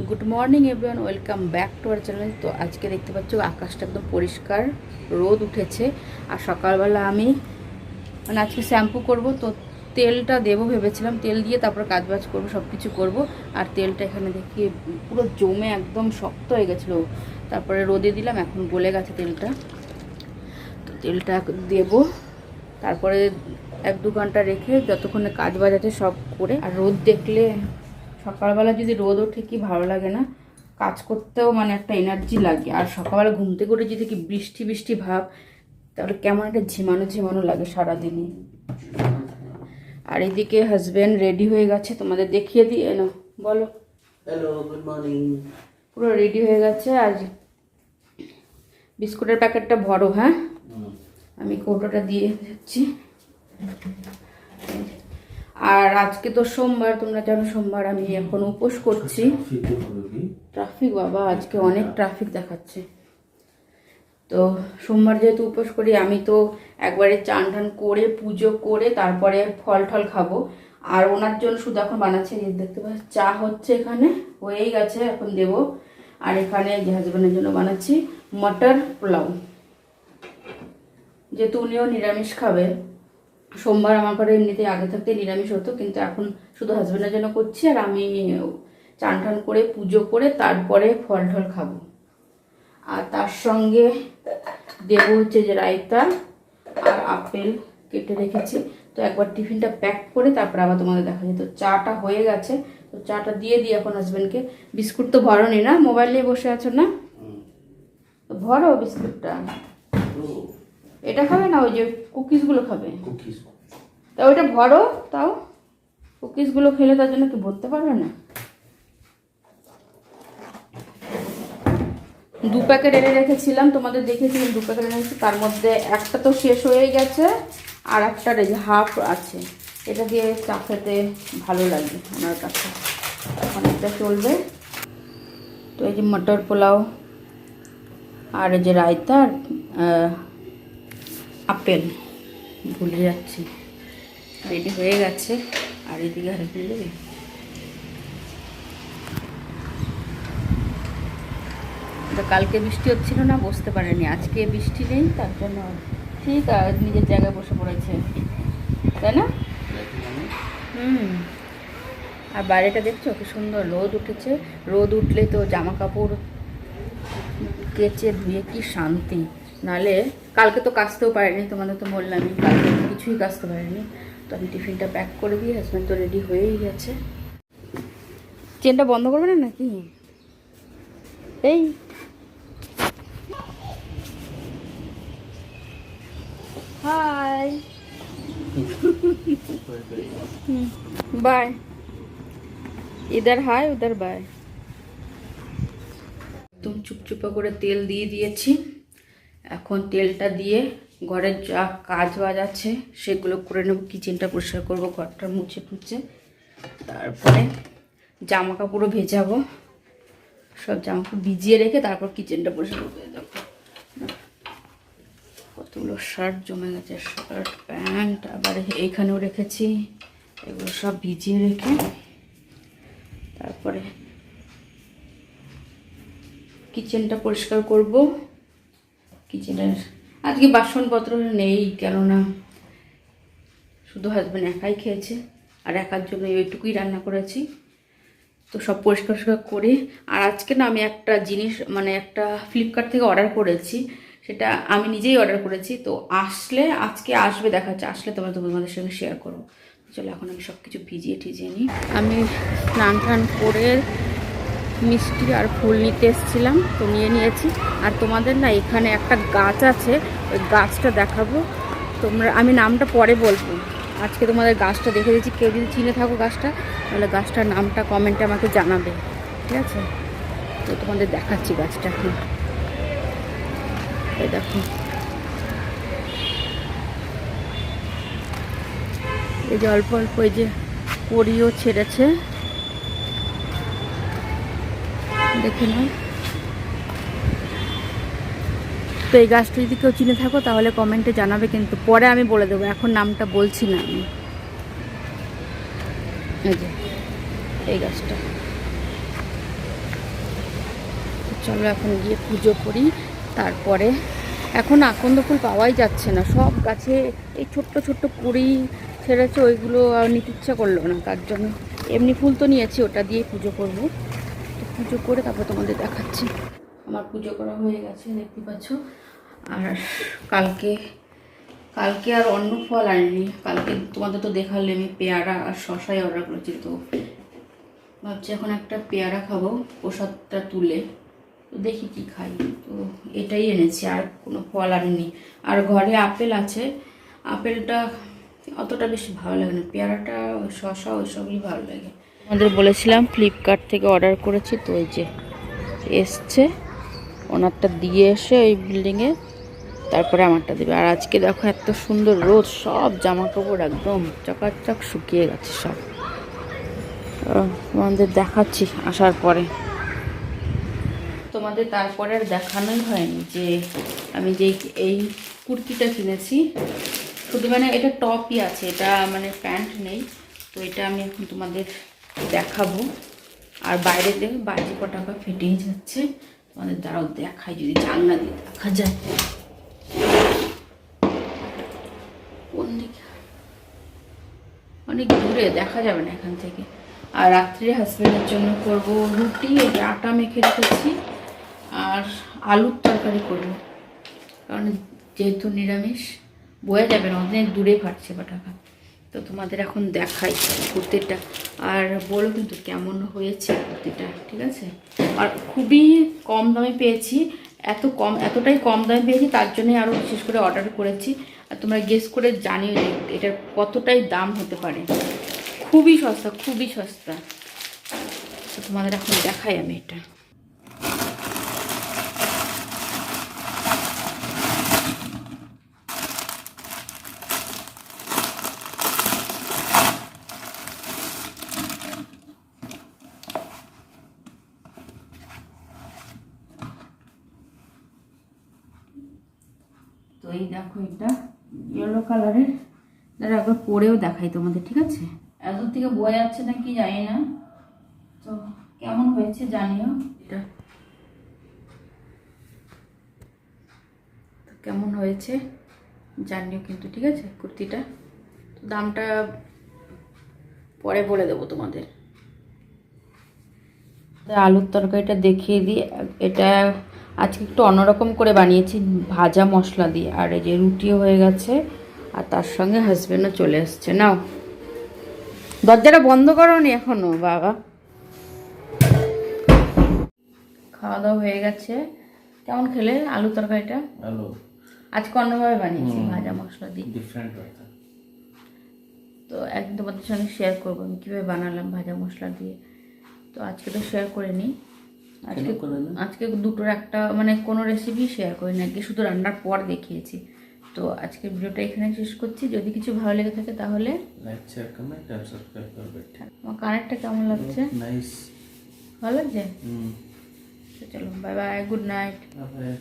Good morning everyone, welcome back to our channel. তো আজকে দেখতে পাচ্ছ আকাশটা একদম পরিষ্কার, রোদ উঠেছে। আর সকালবেলা আমি আজকে শ্যাম্পু করব, তো তেলটা দেবো ভেবেছিলাম। তেল দিয়ে তারপর কাজবাজ করবো, সব কিছু করবো। আর তেলটা এখানে দেখি পুরো জমে একদম শক্ত হয়ে গেছিলো, তারপরে রোদে দিলাম, এখন গলে গেছে তেলটা। তো তেলটা দেবো, তারপরে 1-2 ঘন্টা রেখে যতক্ষণে কাজবাজ আছে সব করে। আর রোদ দেখলে সকালবেলা যদি রোদ ওঠে কি ভালো লাগে না, কাজ করতেও একটা এনার্জি লাগে। আর সকালবেলা ঘুম থেকে উঠে যদি কি বৃষ্টি বৃষ্টি ভাব, তাহলে কেমন একটা ঝিমানো ঝিমানো লাগে সারাদিনই। আর এদিকে হাজব্যান্ড রেডি হয়ে গেছে, তোমাদের দেখিয়ে দিই। এনো বলো হ্যালো, গুড মর্নিং। পুরো রেডি হয়ে গেছে। আর বিস্কুটের প্যাকেটটা ভরো। হ্যাঁ, আমি কৌটোটা দিয়ে যাচ্ছি। আর আজকে তো সোমবার, তোমরা জানো সোমবার আমি এখন উপোস করছি। ট্রাফিক বাবা, আজকে অনেক ট্রাফিক দেখাচ্ছে। তো সোমবার যেহেতু উপোস করি, আমি তো একবারে চান টান করে পুজো করে তারপরে ফল টল খাবো। আর ওনার জন্য শুধু এখন বানাচ্ছে, দেখতে পাচ্ছি চা হচ্ছে, এখানে হয়েই গেছে, এখন দেব। আর এখানে যে হাজবেন্ডের জন্য বানাচ্ছি মটর পোলাও, যেহেতু উনিও নিরামিষ খাবে। সোমবার আমার ঘরে এমনিতে আগে থাকতে নিরামিষ হতো, কিন্তু এখন শুধু হাজব্যান্ডের জন্য করছি। আর আমি চান টান করে পুজো করে তারপরে ফল টল খাবো। আর তার সঙ্গে দেবো হচ্ছে যে রায়তা আর আপেল কেটে রেখেছি। তো একবার টিফিনটা প্যাক করে তারপর আবার তোমাদের দেখা যায়। তো চাটা হয়ে গেছে, তো চাটা দিয়ে দিই এখন হাজব্যান্ডকে। বিস্কুট তো ভরোনি না, মোবাইল নিয়ে বসে আছো না? তো ভরো বিস্কুটটা। এটা খাবে না, ওই যে কুকিজগুলো খাবে? তা ওইটা ভরো, তাও কুকিজগুলো খেলে তার জন্য কি ভরতে পারবে না? 2 প্যাকেট এনে রেখেছিলাম, তোমাদের দেখেছিলাম 2 প্যাকেট এনে রেখেছি। তার মধ্যে একটা তো শেষ হয়ে গেছে, আর একটা হাফ আছে। এটা দিয়ে চা খেতে ভালো লাগে আমার কাছে, এখন এটা চলবে। তো এই যে মটর পোলাও আর এই যে রায়তা আর আপেল, ভুলে যাচ্ছি, রেডি হয়ে গেছে। আর এদিকে আর দেবে কালকে বৃষ্টি হচ্ছিল না, বসতে পারেনি। আজকে বৃষ্টি নেই, তার জন্য ঠিক নিজের জায়গায় বসে পড়েছে, তাই না? আর বাইরেটা দেখছো কি সুন্দর রোদ উঠেছে। রোদ উঠলে তো জামা কাপড় কেচে ধুয়ে কি শান্তি। নালে কালকে তো কাচতেও পারিনি, তোমাদের তো বললামই, কালকে কিছুই কাচতে পারিনি। তো আমি টিফিনটা প্যাক করে দিই, হাজব্যান্ড তো রেডি হয়েই গেছে। চেনটা বন্ধ করবে না নাকি? এই হাই, বাই, ইধার হাই উধার বাই। একদম চুপচুপা করে তেল দিয়ে দিয়েছি। এখন তেলটা দিয়ে ঘরের যা কাজ বাজ আছে সেগুলো করে নেব। কিচেনটা পরিষ্কার করবো, ঘরটা মুছে টুছে, তারপরে জামা কাপড়ও ভেজাবো। সব জামা কাপড় ভিজিয়ে রেখে তারপর কিচেনটা পরিষ্কার করে দেবো। কতগুলো শার্ট জমে গেছে, শার্ট প্যান্ট, আবার এইখানেও রেখেছি। এগুলো সব ভিজিয়ে রেখে তারপরে কিচেনটা পরিষ্কার করব। কিচেনের আজকে বাসনপত্র নেই, কেননা শুধু হাজব্যান্ড একাই খেয়েছে আর একার জন্য এইটুকুই রান্না করেছি। তো সব পরিষ্কার করে। আর আজকে না আমি একটা জিনিস একটা ফ্লিপকার্ট থেকে অর্ডার করেছি, সেটা আমি নিজেই অর্ডার করেছি। তো আজকে আসবে দেখা যাচ্ছে, আসলে তোমাদের সঙ্গে শেয়ার করবো। চলো এখন আমি সব কিছু ভিজিয়ে টিজিয়ে নিই। আমি স্নান টান করে মিষ্টি আর ফুল নিতে এসেছিলাম, তো নিয়েছি। আর তোমাদের না এখানে একটা গাছ আছে, ওই গাছটা দেখাবো। আমি নামটা পরে বলবো, আজকে তোমাদের গাছটা দেখে দিচ্ছি। কেউ যদি চিনে থাকো গাছটা, তাহলে গাছটার নামটা কমেন্টে আমাকে জানাবে, ঠিক আছে? তো তোমাদের দেখাচ্ছি গাছটা। এই দেখো, এই যে অল্প অল্প এই যে কড়িও ছেড়েছে, দেখে নাও। তো এই গাছটা যদি কেউ চিনে থাকো তাহলে কমেন্টে জানাবে, কিন্তু পরে আমি বলে দেবো, এখন নামটা বলছি না আমি। এই যে এই গাছটা চলো এখন গিয়ে পুজো করি। তারপরে এখন আকন্দ ফুল পাওয়াই যাচ্ছে না, সব গাছে এই ছোট্ট ছোট্ট কুড়ি ছেড়েছে, ওইগুলো আর নিতে ইচ্ছা করলো না, তার জন্য এমনি ফুল তো নিয়েছি, ওটা দিয়ে পুজো করব। তো পুজো করে তারপর তোমাদের দেখাচ্ছি। আমার পুজো করা হয়ে গেছে দেখতে পাচ্ছ। আর কালকে কালকে আর অন্য ফল আনিনি, কালকে তোমাদের তো দেখালে আমি পেয়ারা আর শশাই অর্ডার করেছি। তো ভাবছি এখন একটা পেয়ারা খাবো প্রসাদটা তুলে, তো দেখি কি খাই। তো এটাই এনেছি, আর কোনো ফল আনিনি। আর ঘরে আপেল আছে, আপেলটা অতটা বেশি ভালো লাগে না, পেয়ারাটা শশা ওইসবই ভালো লাগে। আমাদের বলেছিলাম ফ্লিপকার্ট থেকে অর্ডার করেছি, তো ওই যে এসছে, ওনারটা দিয়ে এসে ওই বিল্ডিংয়ে তারপরে আমারটা দেবে। আর আজকে দেখো এত সুন্দর রোদ, সব জামা কাপড় একদম চকাচক শুকিয়ে গেছে সব। তোমাদের দেখাচ্ছি আসার পরে। তোমাদের তারপরে আর দেখানোই হয়নি যে আমি যে এই কুর্তিটা কিনেছি, শুধু মানে এটা টপই আছে, এটা মানে প্যান্ট নেই। তো এটা আমি এখন তোমাদের দেখাবো। আর বাইরে দেখে বাজি পটাকা ফেটেই যাচ্ছে, তোমাদের দ্বারাও দেখাই, যদি জানলা দিয়ে দেখা যায়। কোন দিকে অনেক দূরে, দেখা যাবে না এখান থেকে। আর রাত্রে হাজব্যান্ডের জন্য করব রুটি, এই আটা মেখে রেখেছি, আর আলুর তরকারি করব, কারণ যেহেতু নিরামিষ বোঝা যাবে না, অনেক দূরে ফাটছে পটাকা। তো তোমাদের এখন দেখাই কুর্তিটা, আর বলো কিন্তু কেমন হয়েছে কুর্তিটা, ঠিক আছে? আর খুবই কম দামে পেয়েছি, এতটাই কম দামে পেয়েছি, তার জন্যই আরও বিশেষ করে অর্ডার করেছি। আর তোমরা গেস করে জানিও যে এটার কতটাই দাম হতে পারে। খুবই সস্তা, খুবই সস্তা। তো তোমাদের এখন দেখাই আমি এটা। তো এই দেখো, এটা ইয়েলো কালারের, দাঁড়া একবার পরেও দেখাই তোমাদের, ঠিক আছে? এত থেকে বোঝা যাচ্ছে না কি জানি না, তো কেমন হয়েছে জানিও। এটা তো কেমন হয়েছে জানিও কিন্তু, ঠিক আছে কুর্তিটা। তো দামটা পরে বলে দেবো তোমাদের। আলুর তরকারিটা দেখিয়ে দিই। এটা আজকে একটু অন্যরকম করে বানিয়েছি, ভাজা মশলা দিয়ে। আর এই যে রুটিও হয়ে গেছে, আর তার সঙ্গে হাজব্যান্ডও চলে এসছে। নাও, দরজাটা বন্ধ করো নি এখনো বাবা। খাওয়া দাওয়া হয়ে গেছে। কেমন খেলে আলু তরকারিটা? আলু আজকে অন্যভাবে বানিয়েছি, ভাজা মশলা দিয়ে। ডিফারেন্ট। তো একদিন তোমাদের সঙ্গে শেয়ার করবো আমি কীভাবে বানালাম ভাজা মশলা দিয়ে। তো আজকে তো শেয়ার করে নিই। আজকে দুটোর একটা মানে কোনো রেসিপি শেয়ার করি না, আজকে শুধু রান্নার পর দেখিয়েছি। তো আজকের ভিডিওটা এখানে শেষ করছি। যদি কিছু ভালো লেগে থাকে তাহলে লাইক, শেয়ার, কমেন্ট আর সাবস্ক্রাইব করবে। আমার কানেরটা কেমন লাগছে? নাইস, ভালো লাগছে? চলো, bye bye, good night. By.